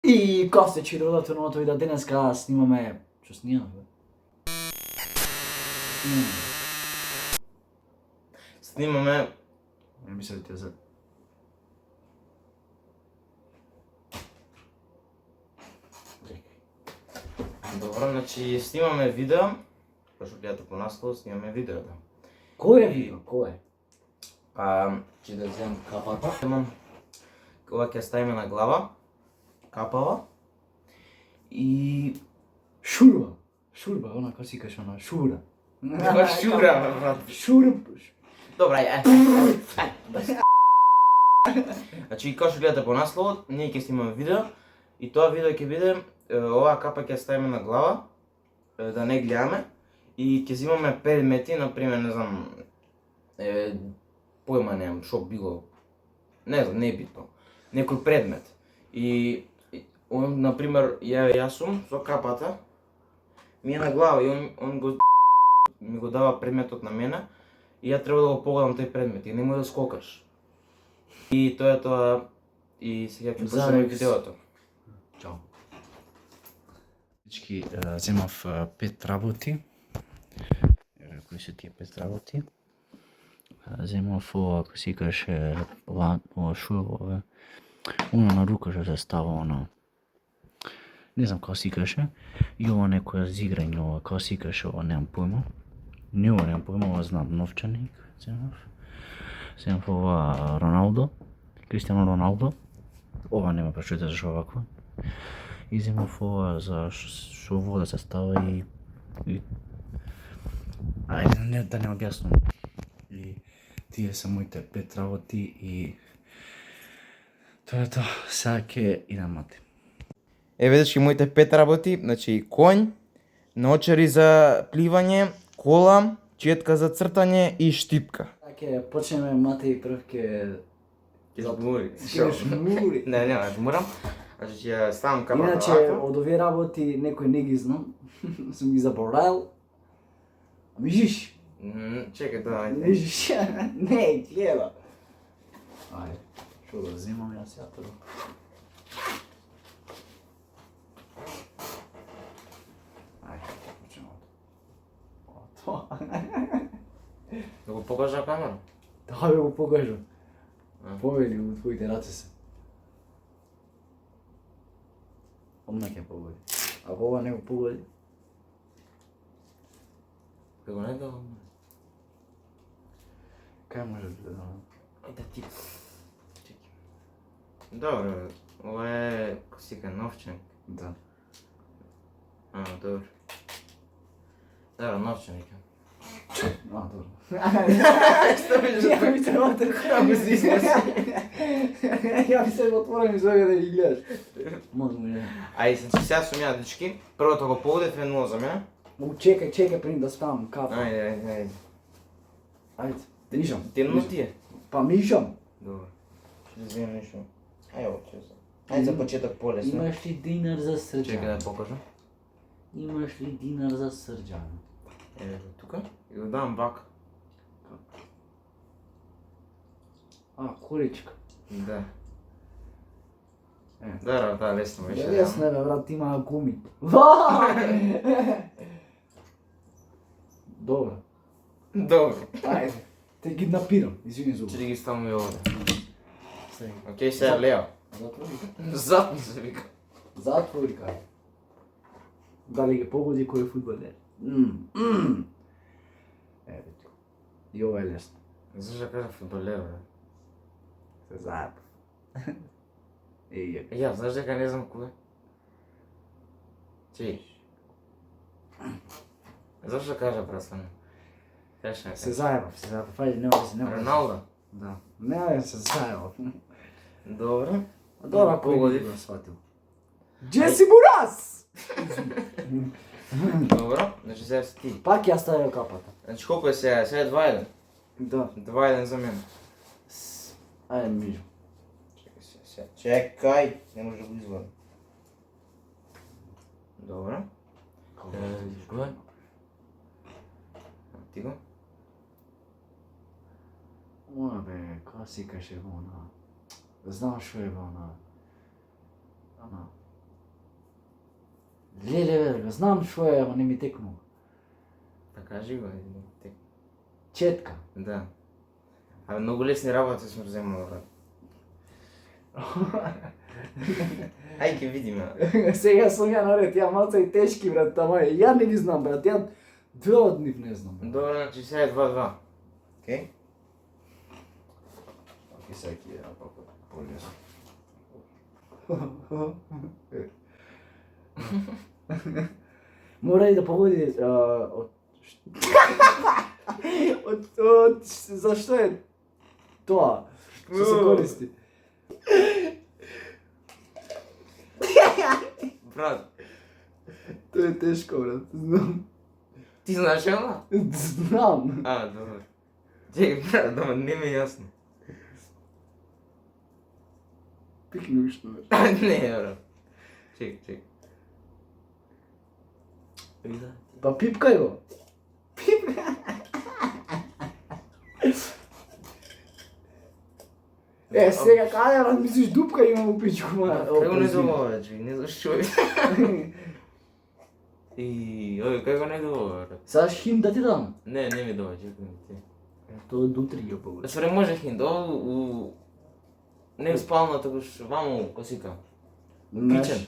И кај сте родата новото видео, денеска снимаме... Што снимаме, бе? Снимаме... Не мислите за... Добро, значи снимаме видео. Пошто гледате по наслов, снимаме видео, да. Кој е видео? Кој е? Че да вземам капата. Имам... Ова ќе ставиме на глава. Капава. И... Шурба. Шурба, она како си кажеш, она шура. Нема шура, брат. Шурб. Добра, Значи, како што гледате по насловот, ние ќе снимаме видео. И тоа видео ќе биде, оваа капа ќе ставиме на глава, да не гледаме. И ќе взимаме предмети, например, не знам, појма немам, шо било, не знам, не е битно. Некој предмет. И он, например, јас сум со капата, ми е на глава и он ми го дава предметот на мене и ја треба да го погледам тој предмет и немој да скокаш. И тоа е тоа, и сега ќе почнеме видеото. Чао. Всички земав 5 работи. Кои се тие 5 работи? Земав ова, ако си каже, ова шурбове. Оно на рука што се става, оно. Не знам како си каже. И ова некоја зиграње, ова како си каже, ова немам појма. Не ова немам појма, ова знам, новчаник земав. Земав ова Роналдо, Кристијано Роналдо. Ова нема пречујте зашо овакво. И земав ова за шо вода се става и... Ајде, не, да не објаснувам. И тие се моите 5 работи и... Тоа е тоа, сега ќе идам мати. Еве дечки моите 5 работи, значи конј, наочари за пливање, кола, четка за цртање и штипка. Ќе почнеме мати прв ќе... Ќе жмури. Ќе жмури. Не, нема да жмурам. Значи ќе ставам капата Иначе, вака. од овие работи некој не ги знам. Сум ги заборавил. Мижиш? Чекај да, ајде. Мижиш? Не, гледа. Ајде, шо да взимам јас ја прво. Ајде, почнемо. Тоа. Да го покажа на камера? Да бе го покажам. Повели у твоите раце се. Одма ќе погоди. Ако ова не го погоди, Како не да... кај може да гледам? Ајде ти... Чекай. Добро, ова е... Ко си ка новчаник. Да. Добро. Добро, новчаник. Добро. Што ми Ја ми се отвора. Како си смеси? Ја ми се отвора ми зога да ги гледаш. Може не. Ајде, значи сега сум ја, дечки. Првото го погодев е 0 за мене. Чекај пред да ставам капа. Ајде. Ајде, мишам. Темно ти е? Па мишам. Добро. Ще да вземем нешто. Ајде, ово ќе за. Ајде за почеток полесно. Имаш ли динар за Чекај срđan? да покажам. Имаш ли динар за срđan? Еве го тука. И го давам вака. Количка. Да. Е. Да, лесно беше. Лесно е, бе, брат, има гуми. Добро. Добро. Ајде. Те ги напирам, извини за Че ovo. да ги ставам и овде. Сега. Океј, сега лево. Затвори. Зад ми се вика. Затвори кај. Дали ги погоди кој е фудбалер? Еве ти. И ова е лесно. Зашто кажа фудбалер, бе? Се заебав. Еј, Ја, знаеш дека не знам кој е? Чи? Зашто кажа прасвано? Кажеш не се заебав. Ајде, нема. Роналдо? Да. Не, се заебав. Добро. Добро, кој Погоди. го сватил. Джеси Бурас! Добро, значи сега си ти. Пак ја ставил капата. Значи колко е сега? Сега е 2-1. Да. 2-1 за мен. Ајде, мижу. Чекај сега. Чекај! Не може да го извадам. Добро. Кој? Ти го? Она бе, како си каше она. Знам шо е она. Она. Леле, бе, знам што е, ама не ми текнува. Па кажи го, Четка. да. Абе, многу лесни работи сум вземал, брат. Ај ќе видиме. Сега сум ја наред, ја малца и тешки, брат, ама ја не ги знам, брат, ја две од нив не знам. Брат. Добро, значи сега е 2-2. Океј? Океј, сега ќе ја пака полесно. Мора и да погоди од зашто е тоа? Што се користи? Брат, Тоа е тешко, брат, знам. ти знаеш ела? Знам. А, добро. Чекай, брат, да, не ми е јасно. Пикни уште, брат. Не, брат. Чекай. Вида? Па пипкај го. Сега каде размислиш дупка има у пичку, ма. Како не добро, чекай, не знаш што е. И, ој, како не добро, брат. Саш хим да ти дам. Не ми добро, чекай ми ти. Тоа дутри ја погоди. Сре може хин, у... Не у спалната, туку ваму, косика. Кичен.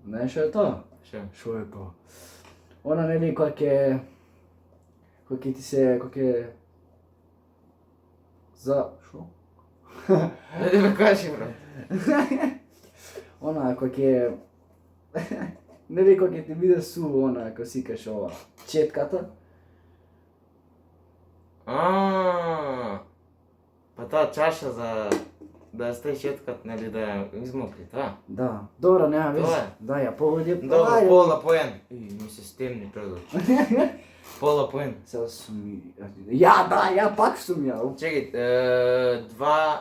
Знаеш што е тоа? Што? Што е тоа? Она нели која ќе ти се за шо? Не да ме кажи, брат. Она која ќе нели која ќе ти биде су, она кој сикаш ова четката. Па таа чаша за да стаи четката, нели да ја измокри, тоа? Да. Добро, нема везе. Тоа е. Да, ја погоди. Добро, пола поен. Ми се стемни пред очи. Пола поен. Сега сум ја пак сум ја. Чекај, 2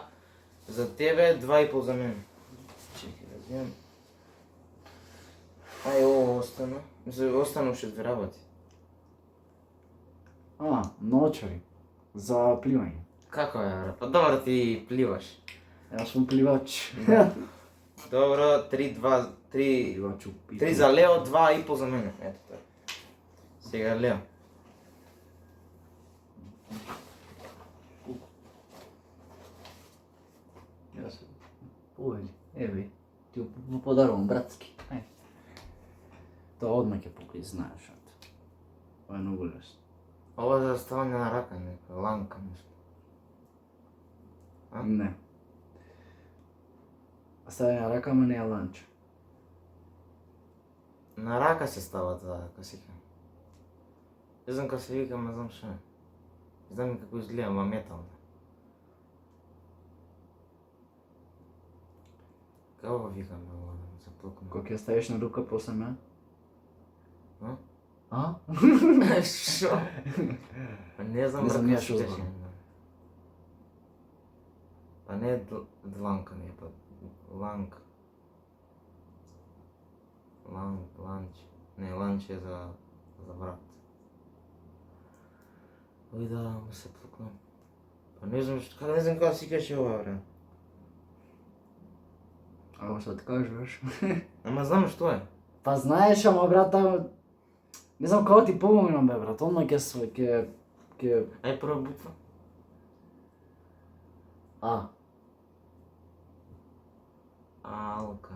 за тебе, 2,5 за мене. Чекај да вземам. Ај, ово остана. Остану уште 2 работи. Ночари. За пливање. Како е, брат? Па добро ти пливаш. Јас сум пливач. Добро, 3 Пливачу. 3 за Лео, 2,5 за мене. Ето така. Сега Лео. Јас. Погоди. Еве. Ти го подарувам братски. Ај. Тоа одмah ќе покри, знаеш. Ова е многу лесно. Ова за ставање на рака, нека ланка нешто. Не. Ставање на рака, ама не е ланч. На рака се става тоа, косика. Не знам како се вика, не знам што е. Знам и како изгледа, ма метално. Како го викаме ова, да се плукам? Кога ќе ставиш на рука после ме? Шо? Не знам, Не знам брат, ја како што се зборам. беше. Па не е дланка, не е па ланка. Ланч. Не, ланч е за врат. Ој да, ма се плукнам. Па не знам како си каже ова, бре. Ако што ти кажеш? Ама знам што е. Па знаеш, ама брат, не знам како ти помогнам, бе брат, одма ќе... Ај прва буква. Алка.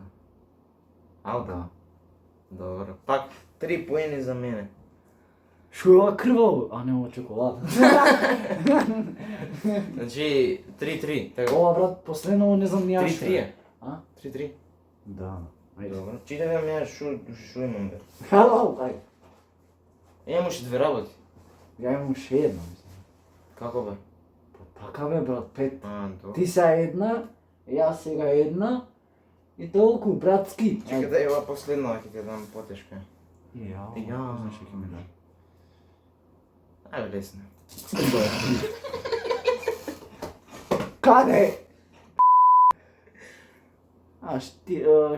Да. Добро. Пак 3 поени за мене. Шо е ова крваво? Не, ова чоколада. Значи 3-3. Така. Ова брат, последно не знам ни ја што 3-3 е. е. 3-3. Да. Ајде. Добро. Читај да ме шо имам, бе. Хало, ајде. Имам уште 2 работи. Ја имам уште една, мислам. Како бе? Така бе брат, 5. Добро. Ти са една, јас сега една и толку братски. Чекај да е ова последно, ќе ти дам потешко. Ја, знаеш што ќе ми даде. Ајде лесно. Каде?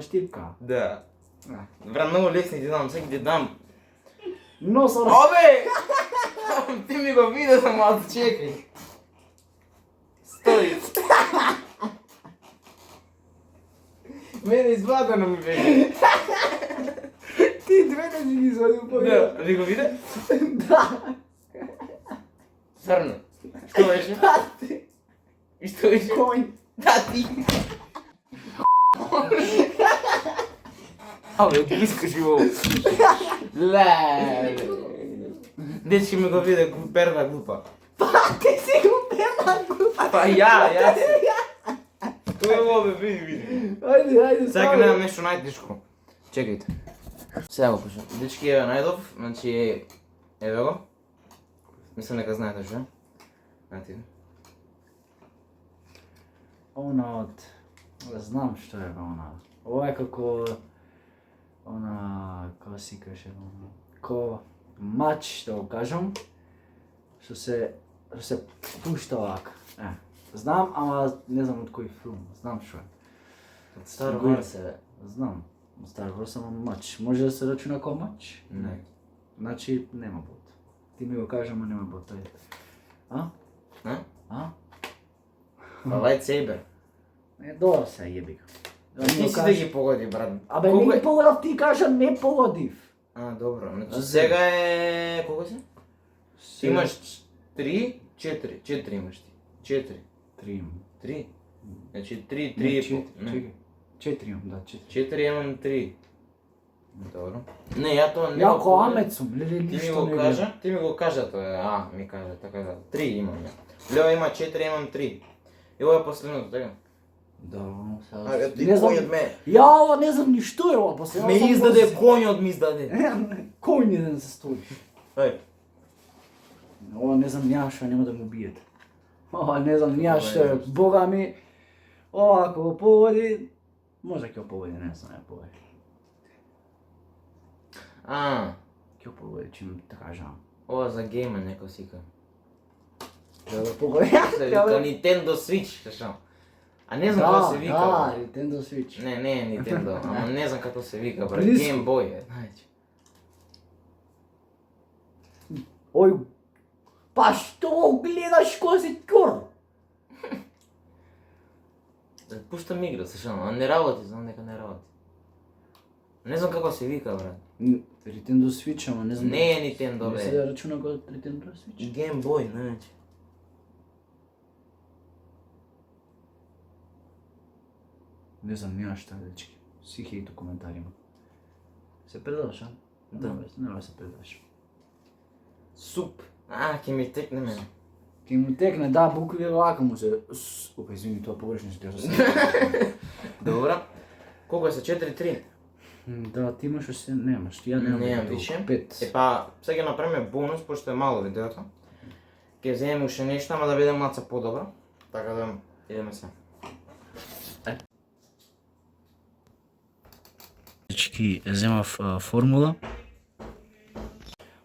Штипка. Да. Бра, многу лесни ти дам, сега ти дам. Носор. Обе! Ти ми го виде за малко, чекай. Стои. Мене извадено ми беше. Ти двете си ги извадил по Да, ви го виде? Да. Црно. Што беше? И што беше? Кој? Да, ти. Абе, ги искаш го. Ле. Дечки ми го виде, перна глупа. Ти си го перна глупа. Па ја си. Тој е бе, види. Ајде, Сега немам нешто најтешко. Чекајте. Сега го пушам. Дечки, еве најдов, значи, еве го. Мислам нека знаете што е. Знаете. Она од... Знам што е она. Ова е како... Она... Како си каже, она... Ко... Мач, да го кажам. Што се пушта овака. Знам, ама не знам од кој филм. Знам што е. Од Star Wars е. Знам. Од Star Wars ама мач. Може да се рачуна како мач? Не. Значи нема бот. Ти ми го кажа, ама нема бот. А? А? Па lightsaber. Добро се јеби го. Ти си да ги погоди, брат. Абе не ги погодив, ти кажа не погодив. Добро. Значи сега е... Колко си? Имаш 3, 4. 4 имаш ти. 4. 3 имам. 3? Значи 3, 3 и пол. 4 имам, да, 4. 4 имам 3. Добро. Не, ја тоа не... Ја ко амет сум, леле, Ти ми ништо го не кажа, ти ми го кажа тоа, ми кажа, така да. 3 имам ја. Лео има 4, имам 3. И ова е последното, така? Да, ти не знам. коњот ме... Ја ова не знам ни што е ова, после Ме издаде, коњот ми издаде. Кој ни да се стои? Ај. Ова не знам ја што, нема да му биете. Ова не знам ја што е, бога ми. Ова ако го погоди, може ќе го погоди, не знам ја погоди. Ќе го погоди, чим да кажам. Ова за гейма некој сика. Да го погоди. Се вика Nintendo Switch, кажам. А не знам како се вика. Да, Nintendo Switch. Не е Nintendo, ама не знам како се вика, брат. Близко. Game Boy е, знаеш. Ој, па што гледаш кој си кур? Да пуштам игра, слушам, а не работи, знам дека не работи. Не знам како се вика, брат. Nintendo Switch, ама не знам. Не е Nintendo, Не се бе. да рачуна го Nintendo Switch. Game Boy, знаеш. Не знам, нема што дечки. Си хејт у коментарима. Се предаш, а? Да. Не се предаш. Суп. Ќе ми текне мене. Ке му текне, да, букви вака му се... Опа, извини, тоа погрешно се тежа се. Добра. Колко е се? 4-3? Да, ти имаш още, немаш, ја немам. Немам више. 5. Епа, сега направиме бонус, пошто е мало видеото. Ке вземем уште нешто, ама да биде малце подобро. Така да идеме се. Дечки, земав формула.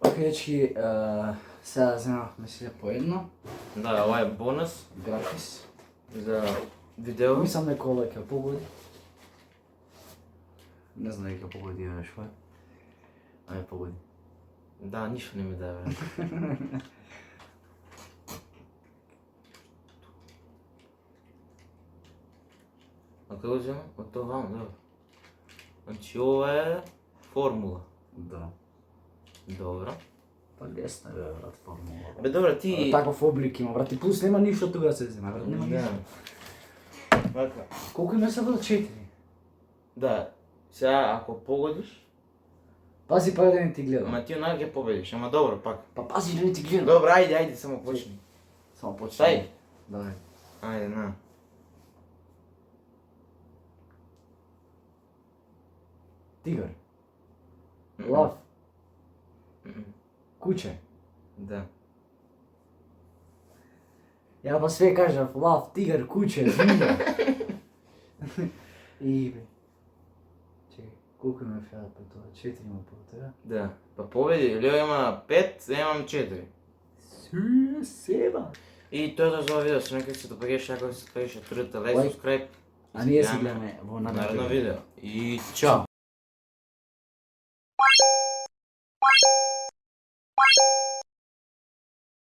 Окей, дечки, сега земавме си по едно. Да, ова е бонус Гратис. за видео. Мислам некола ќе погоди. Не знам дека погоди што е. Ајде погоди. Да, ништо не ми дава. А како земам? Од тоа, да. Значи ова е формула. Да. Добро. Па лесна е, брат, формула. Бе, добро, ти... Таков облик има, брат, и плюс нема ништо тука да се зема, брат, нема ништо. Вака. Колку има сега? 4. Да, сега ако погодиш, Пази па да не ти гледам. ама ти онака ќе победиш, ама добро пак. Па пази да не ти гледам. Добро, ајде, само почни. Само почни. Стај. Давај. Ајде, на. Тигар. Лав. Мм. Куче. Да. Ја па све кажав, лав, тигар, куче, змија. И бе. Чекај, колку има фијат по тоа? 4 има по тоа? Да. Па победи, Лео има 5, ја имам 4. Себа. И тоа е за ова видео, се нека се допаѓаш, ако се спреш, трудете лайк, Лайк. subscribe. А ние си Гледаме гледаме во наредно наредно видео. И чао!